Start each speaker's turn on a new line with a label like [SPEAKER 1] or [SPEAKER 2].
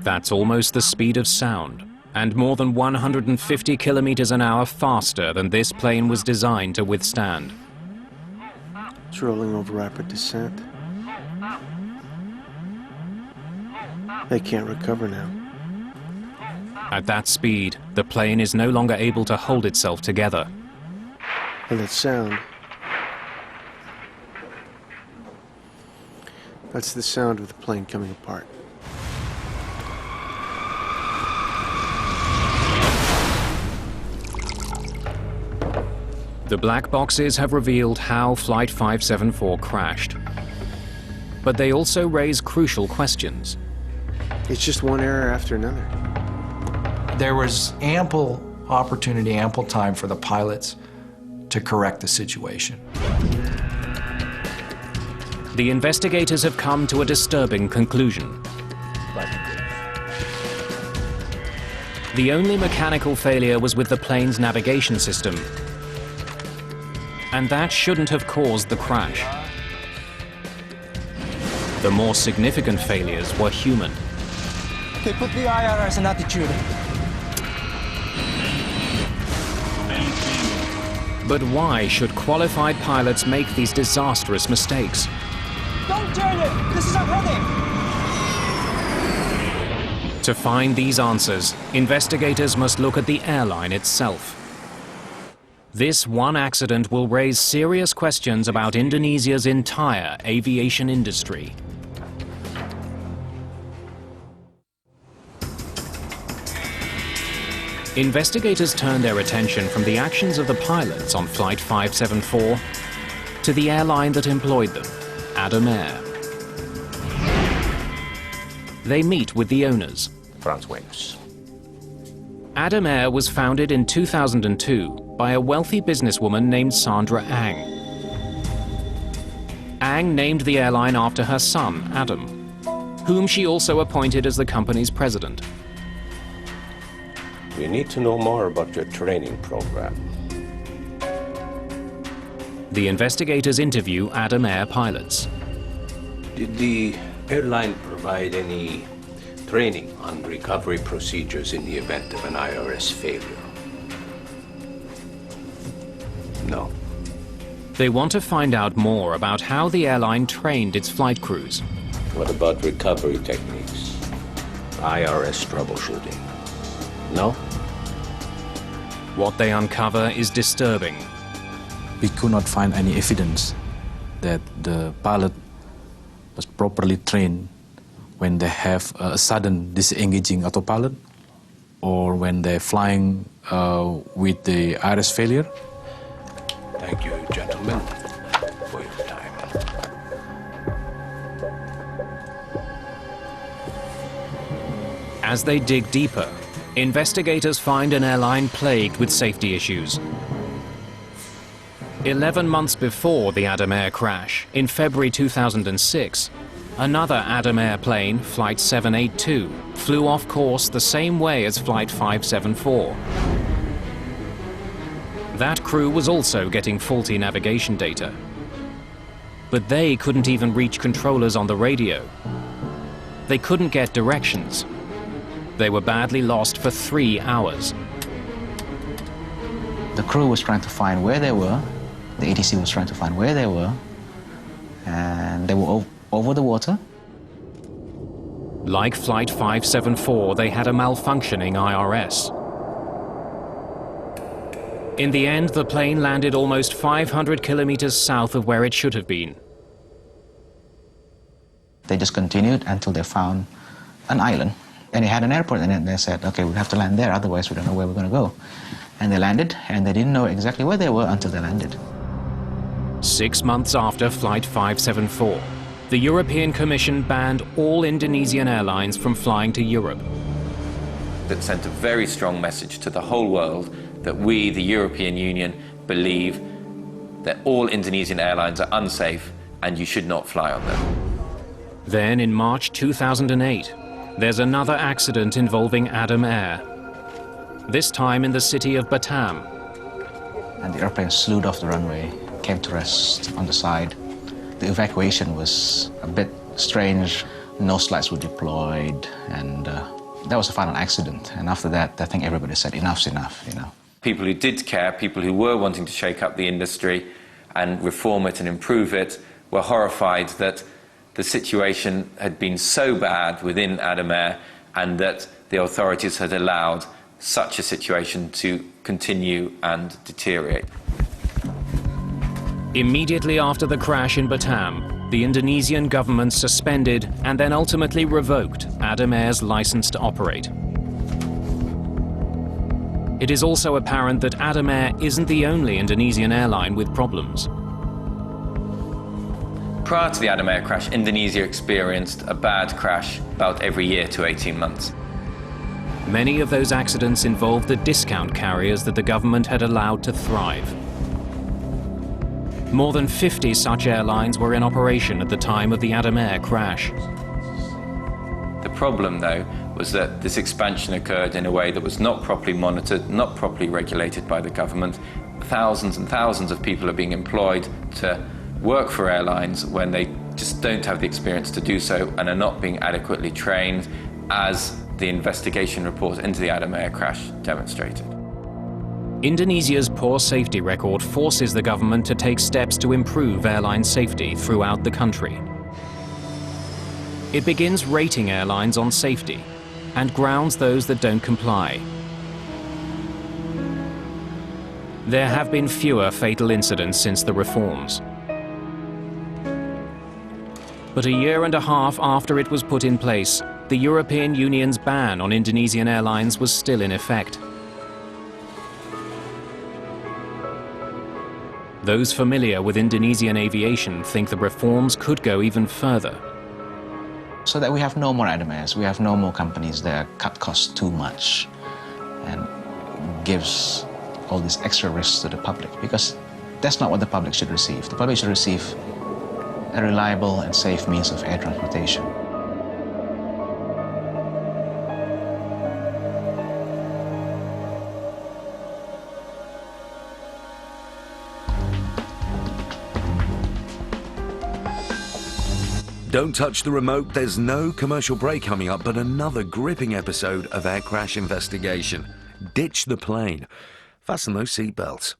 [SPEAKER 1] That's almost the speed of sound, and more than 150 kilometers an hour faster than this plane was designed to withstand.
[SPEAKER 2] It's rolling over rapid descent. They can't recover now.
[SPEAKER 1] At that speed, the plane is no longer able to hold itself together.
[SPEAKER 2] And that sound, that's the sound of the plane coming apart.
[SPEAKER 1] The black boxes have revealed how Flight 574 crashed. But they also raise crucial questions.
[SPEAKER 2] It's just one error after another.
[SPEAKER 3] There was ample opportunity, ample time for the pilots to correct the situation.
[SPEAKER 1] The investigators have come to a disturbing conclusion. The only mechanical failure was with the plane's navigation system. And that shouldn't have caused the crash. The more significant failures were human.
[SPEAKER 4] Okay, put the IRS in attitude.
[SPEAKER 1] But why should qualified pilots make these disastrous mistakes?
[SPEAKER 4] Don't turn it! This is our heading!
[SPEAKER 1] To find these answers, investigators must look at the airline itself. This one accident will raise serious questions about Indonesia's entire aviation industry. Investigators turned their attention from the actions of the pilots on Flight 574 to the airline that employed them, Adam Air. They meet with the owners.
[SPEAKER 5] France Wings.
[SPEAKER 1] Adam Air was founded in 2002 by a wealthy businesswoman named Sandra Ang. Ang named the airline after her son, Adam, whom she also appointed as the company's president.
[SPEAKER 5] We need to know more about your training program.
[SPEAKER 1] The investigators interview Adam Air pilots.
[SPEAKER 5] Did the airline provide any training on recovery procedures in the event of an IRS failure? No.
[SPEAKER 1] They want to find out more about how the airline trained its flight crews.
[SPEAKER 5] What about recovery techniques? IRS troubleshooting? No?
[SPEAKER 1] What they uncover is disturbing.
[SPEAKER 6] We could not find any evidence that the pilot was properly trained when they have a sudden disengaging autopilot or when they're flying with the IRS failure.
[SPEAKER 5] Thank you, gentlemen, for your time.
[SPEAKER 1] As they dig deeper, investigators find an airline plagued with safety issues. 11 months before the Adam Air crash, in February 2006, another Adam Air plane, Flight 782, flew off course the same way as Flight 574. That crew was also getting faulty navigation data. But they couldn't even reach controllers on the radio. They couldn't get directions. They were badly lost for 3 hours.
[SPEAKER 7] The crew was trying to find where they were. The ATC was trying to find where they were. And they were over the water.
[SPEAKER 1] Like Flight 574, they had a malfunctioning IRS. In the end, the plane landed almost 500 kilometers south of where it should have been.
[SPEAKER 7] They just continued until they found an island. And they had an airport, and then they said, okay, we have to land there, otherwise we don't know where we're going to go. And they landed, and they didn't know exactly where they were until they landed.
[SPEAKER 1] 6 months after Flight 574, the European Commission banned all Indonesian airlines from flying to Europe.
[SPEAKER 8] That sent a very strong message to the whole world that we, the European Union, believe that all Indonesian airlines are unsafe and you should not fly on them.
[SPEAKER 1] Then in March 2008, there's another accident involving Adam Air, this time in the city of Batam.
[SPEAKER 7] And the airplane slewed off the runway, came to rest on the side. The evacuation was a bit strange. nose lights were deployed, and that was the final accident. And after that, I think everybody said enough's enough, you know.
[SPEAKER 8] People who did care, people who were wanting to shake up the industry and reform it and improve it, were horrified that the situation had been so bad within Adamair and that the authorities had allowed such a situation to continue and deteriorate.
[SPEAKER 1] Immediately after the crash in Batam, the Indonesian government suspended and then ultimately revoked Adamair's license to operate. It is also apparent that Adamair isn't the only Indonesian airline with problems.
[SPEAKER 8] Prior to the Adamair crash, Indonesia experienced a bad crash about every year to 18 months.
[SPEAKER 1] Many of those accidents involved the discount carriers that the government had allowed to thrive. More than 50 such airlines were in operation at the time of the Adamair crash.
[SPEAKER 8] The problem, though, was that this expansion occurred in a way that was not properly monitored, not properly regulated by the government. Thousands and thousands of people are being employed to work for airlines when they just don't have the experience to do so and are not being adequately trained, as the investigation report into the Adamair crash demonstrated.
[SPEAKER 1] Indonesia's poor safety record forces the government to take steps to improve airline safety throughout the country. It begins rating airlines on safety and grounds those that don't comply. There have been fewer fatal incidents since the reforms. But a year and a half after it was put in place, the European Union's ban on Indonesian airlines was still in effect. Those familiar with Indonesian aviation think the reforms could go even further.
[SPEAKER 7] So that we have no more Adamairs, we have no more companies that cut costs too much and gives all these extra risks to the public, because that's not what the public should receive. The public should receive a reliable and safe means of air transportation.
[SPEAKER 9] Don't touch the remote, there's no commercial break coming up, but another gripping episode of Air Crash Investigation. Ditch the plane. Fasten those seatbelts.